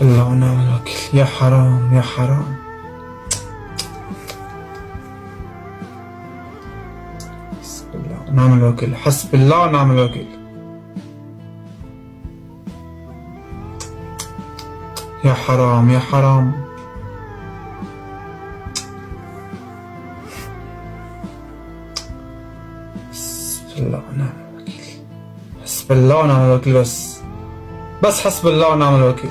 الله ونعم الوكيل. يا حرام يا حرام. حسب الله ونعم الوكيل. حسب الله ونعم الوكيل. يا حرام يا حرام. حسب الله ونعم الوكيل. حسب الله ونعم الوكيل. بس حسب الله ونعم الوكيل.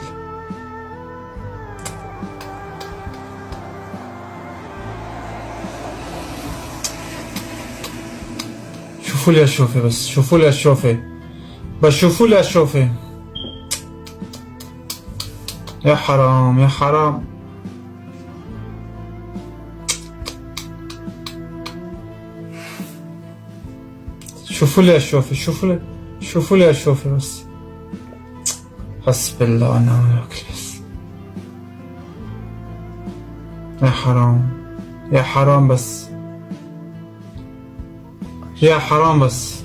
شوفوا لي الشوفة بس. شوفوا لي الشوفة بس. شوفوا لي الشوفة. يا حرام يا حرام. شوفوا لي الشوفة. شوفوا لي الشوفة بس. حسب الله ونعم الوكيل بس. يا حرام يا حرام بس. يا حرام بس.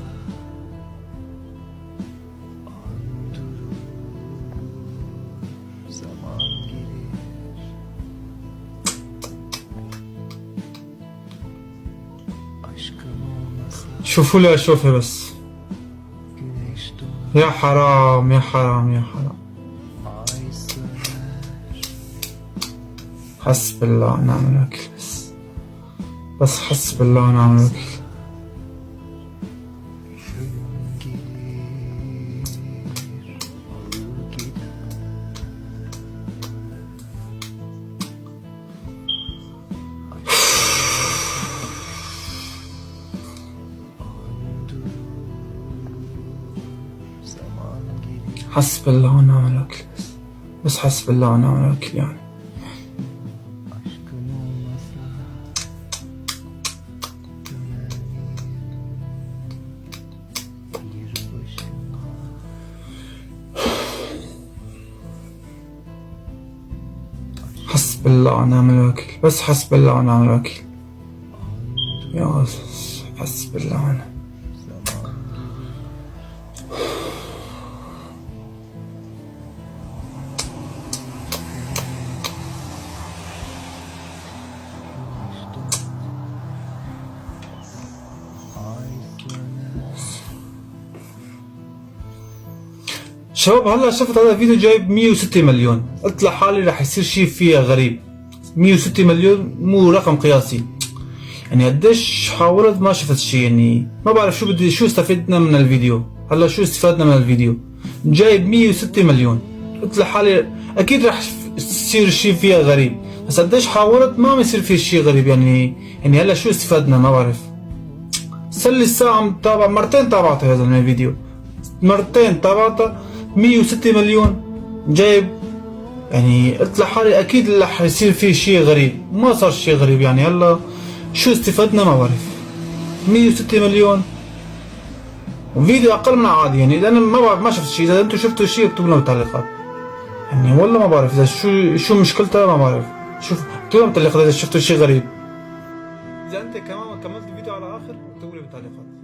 شوفوا لي الشوفة بس. يا حرام يا حرام يا حرام. حسب الله ونعم الوكيل بس حسب الله ونعم الوكيل. حسب الله ونعم الوكيل بس حسب الله ونعم الوكيل يعني. حسب الله ونعم الوكيل بس حسب الله ونعم الوكيل. يا حسب الله ونعم. شباب هلا شفت هذا الفيديو جايب 106 مليون، قلت لحالي رح يصير شيء فيها غريب. 106 مليون مو رقم قياسي، يعني قديش حاولت ما شفت شيء، يعني ما بعرف شو استفدنا من الفيديو. هلا شو استفدنا من الفيديو؟ جايب 106 مليون، قلت لحالي اكيد رح يصير شيء فيها غريب، بس قديش حاولت ما يصير فيه شيء غريب. يعني هلا شو استفدنا ما بعرف. صار لي الساعة متابع مرتين، تابعت هذا الفيديو مرتين تابعته. 106 مليون جايب، يعني قلت لحالي اكيد رح يصير فيه شيء غريب، ما صار شيء غريب. يعني هلا شو استفدنا ما بعرف. 106 مليون وفيديو اقل من عادي، يعني اذا انا ما بعرف ما شفت شيء. اذا انتم شفتوا شيء اكتبوا لنا بالتعليقات، يعني والله ما بعرف اذا شو مشكلتها ما بعرف. شوف اكتبوا لنا بالتعليقات اذا شفتوا شيء غريب. اذا انت كمان كملت الفيديو على اخر اكتبوا لي بالتعليقات.